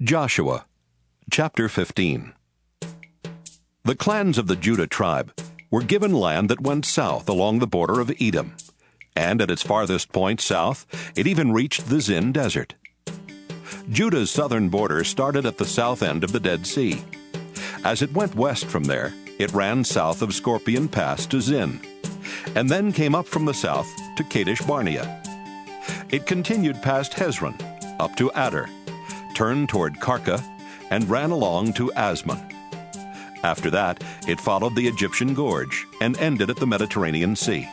Joshua, chapter 15. The clans of the Judah tribe were given land that went south along the border of Edom, and at its farthest point south, it even reached the Zin Desert. Judah's southern border started at the south end of the Dead Sea. As it went west from there, it ran south of Scorpion Pass to Zin, and then came up from the south to Kadesh Barnea. It continued past Hezron, up to Adar, turned toward Karka, and ran along to Asmon. After that, it followed the Egyptian Gorge and ended at the Mediterranean Sea.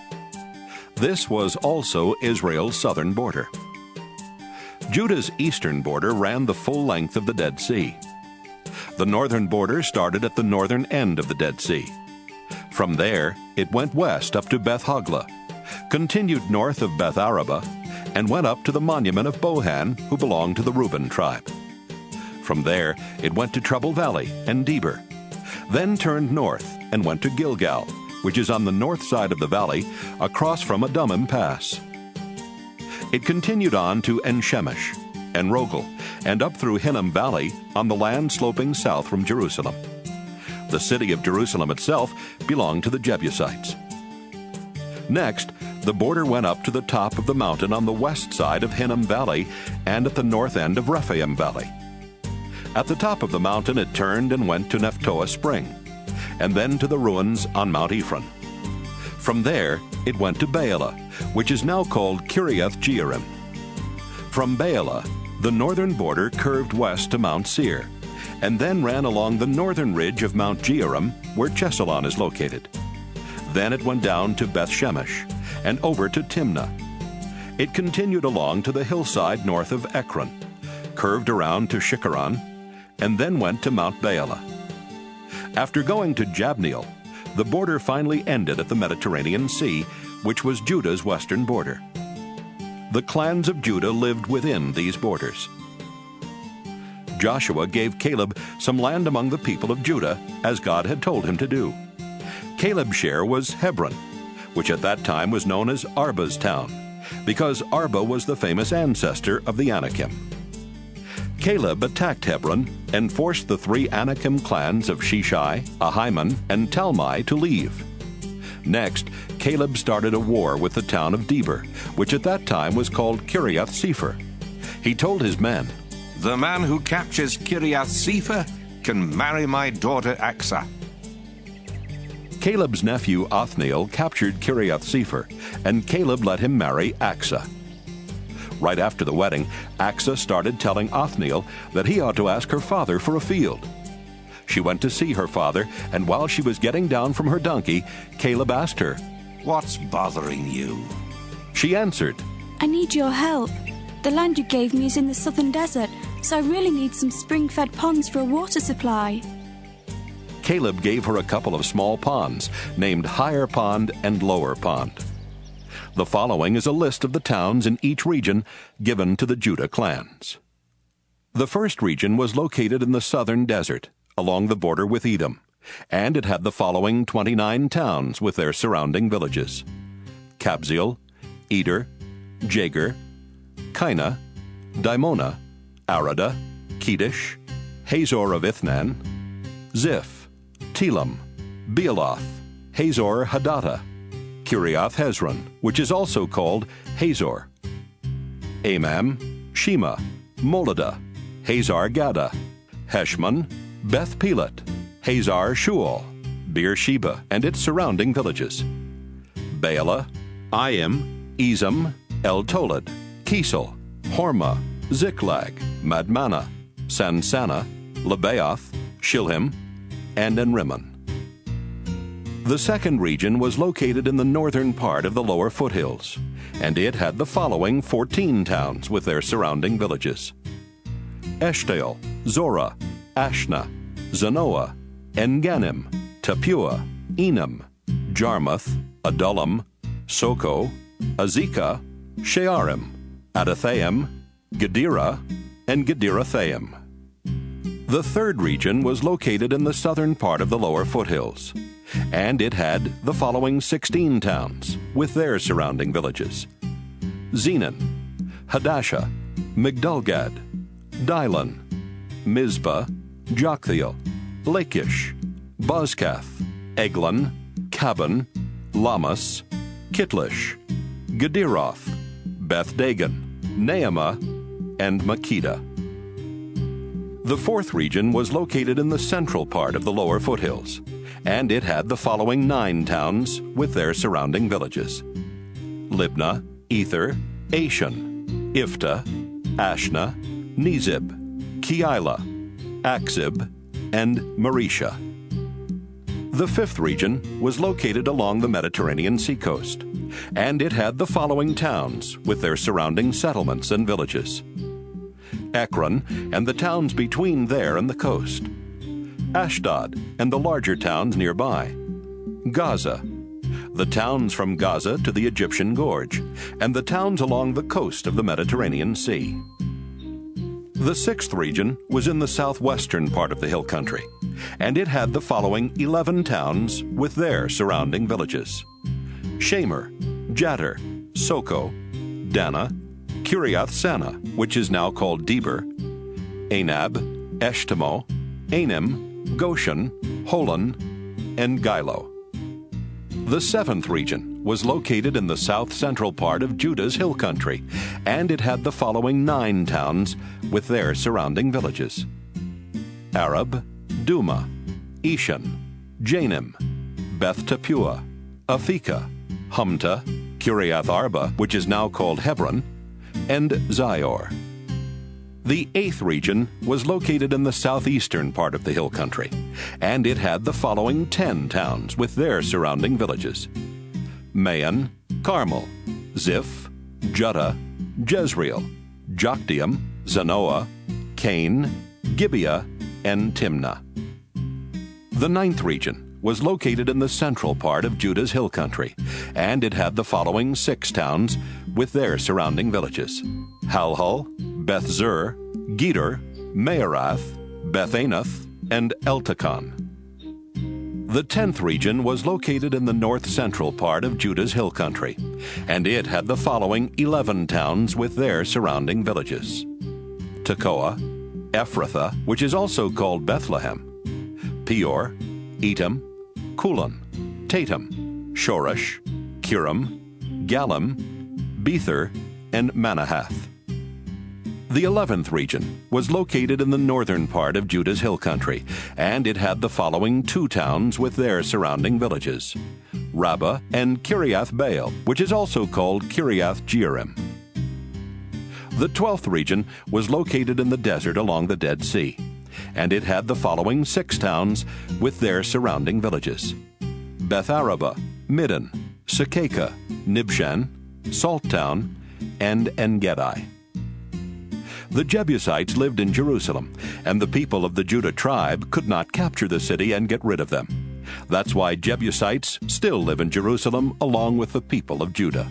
This was also Israel's southern border. Judah's eastern border ran the full length of the Dead Sea. The northern border started at the northern end of the Dead Sea. From there, it went west up to Beth Hogla, continued north of Beth Araba, and went up to the monument of Bohan, who belonged to the Reuben tribe. From there, it went to Trouble Valley and Deber, then turned north and went to Gilgal, which is on the north side of the valley, across from Adumim Pass. It continued on to En-Shemesh and Rogel, and up through Hinnom Valley on the land sloping south from Jerusalem. The city of Jerusalem itself belonged to the Jebusites. Next, the border went up to the top of the mountain on the west side of Hinnom Valley and at the north end of Rephaim Valley. At the top of the mountain it turned and went to Nephtoah Spring, and then to the ruins on Mount Ephron. From there it went to Baalah, which is now called Kiriath-Jearim. From Baalah, the northern border curved west to Mount Seir, and then ran along the northern ridge of Mount Jearim, where Chesalon is located. Then it went down to Beth Shemesh, and over to Timnah. It continued along to the hillside north of Ekron, curved around to Shikkeron, and then went to Mount Baalah. After going to Jabneel, the border finally ended at the Mediterranean Sea, which was Judah's western border. The clans of Judah lived within these borders. Joshua gave Caleb some land among the people of Judah, as God had told him to do. Caleb's share was Hebron, which at that time was known as Arba's town, because Arba was the famous ancestor of the Anakim. Caleb attacked Hebron and forced the three Anakim clans of Sheshai, Ahiman, and Talmai to leave. Next, Caleb started a war with the town of Deber, which at that time was called Kiriath-sepher. He told his men, "The man who captures Kiriath-sepher can marry my daughter Aksah." Caleb's nephew Othniel captured Kiriath-sepher, and Caleb let him marry Aksah. Right after the wedding, Aksah started telling Othniel that he ought to ask her father for a field. She went to see her father, and while she was getting down from her donkey, Caleb asked her, "What's bothering you?" She answered, "I need your help. The land you gave me is in the southern desert, so I really need some spring-fed ponds for a water supply." Caleb gave her a couple of small ponds, named Higher Pond and Lower Pond. The following is a list of the towns in each region given to the Judah clans. The first region was located in the southern desert, along the border with Edom, and it had the following 29 towns with their surrounding villages: Kabzeel, Eder, Jager, Kainah, Dimona, Arada, Kedesh, Hazor of Ithnan, Ziph, Telam, Bealoth, Hazor Hadattah, Kiriath Hezron, which is also called Hazor, Amam, Shema, Moladah, Hazar Gaddah, Heshmon, Beth Pelet, Hazar Shual, Beersheba and its surrounding villages, Baalah, Ayim, Ezem, El Tolad, Kisel, Hormah, Ziklag, Madmannah, Sansannah, Lebaoth, Shilhim, and En-Rimmon. The second region was located in the northern part of the lower foothills, and it had the following 14 towns with their surrounding villages: Eshtaol, Zorah, Ashna, Zanoah, En-Ganim, Tappuah, Enam, Jarmuth, Adullam, Soko, Azekah, Shearim, Adathaim, Gedera, and Gederathaim. The third region was located in the southern part of the lower foothills, and it had the following 16 towns with their surrounding villages: Zenon, Hadashah, Migdalgad, Dylon, Mizpah, Joktheel, Lachish, Bozkath, Eglon, Caban, Lamas, Kitlish, Gederoth, Beth-dagon, Naamah, and Makkedah. The fourth region was located in the central part of the lower foothills, and it had the following 9 towns with their surrounding villages: Libnah, Ether, Ashan, Ifta, Ashna, Nezib, Keilah, Achzib, and Maresha. The fifth region was located along the Mediterranean seacoast, and it had the following towns with their surrounding settlements and villages: Ekron and the towns between there and the coast, Ashdod and the larger towns nearby, Gaza, the towns from Gaza to the Egyptian Gorge, and the towns along the coast of the Mediterranean Sea. The sixth region was in the southwestern part of the hill country, and it had the following 11 towns with their surrounding villages: Shamer, Jatter, Soko, Dana, Kiriath-sepher, which is now called Deber, Anab, Eshtemoh, Anim, Goshen, Holon, and Gilo. The seventh region was located in the south-central part of Judah's hill country, and it had the following 9 towns with their surrounding villages: Arab, Duma, Eshan, Janim, Beth-tappuah, Aphekah, Humta, Kiriath-arba, which is now called Hebron, and Zior. The eighth region was located in the southeastern part of the hill country, and it had the following 10 towns with their surrounding villages: Maon, Carmel, Ziph, Juttah, Jezreel, Jokdeam, Zanoah, Cain, Gibeah, and Timnah. The ninth region was located in the central part of Judah's hill country, and it had the following 6 towns with their surrounding villages: Halhul, Beth-zur, Geder, Maarath, Beth-anath, and Eltekon. The 10th region was located in the north-central part of Judah's hill country, and it had the following 11 towns with their surrounding villages: Tekoa, Ephrathah, which is also called Bethlehem, Peor, Etam, Kulon, Tatum, Shoresh, Kiram, Galim, Bether, and Manahath. The 11th region was located in the northern part of Judah's hill country, and it had the following 2 towns with their surrounding villages: Rabbah and Kiriath-baal, which is also called Kiriath-jearim. The 12th region was located in the desert along the Dead Sea, and it had the following 6 towns with their surrounding villages: Beth-araba, Middon, Sekekah, Nibshan, Salttown, and En-gedi. The Jebusites lived in Jerusalem, and the people of the Judah tribe could not capture the city and get rid of them. That's why Jebusites still live in Jerusalem along with the people of Judah.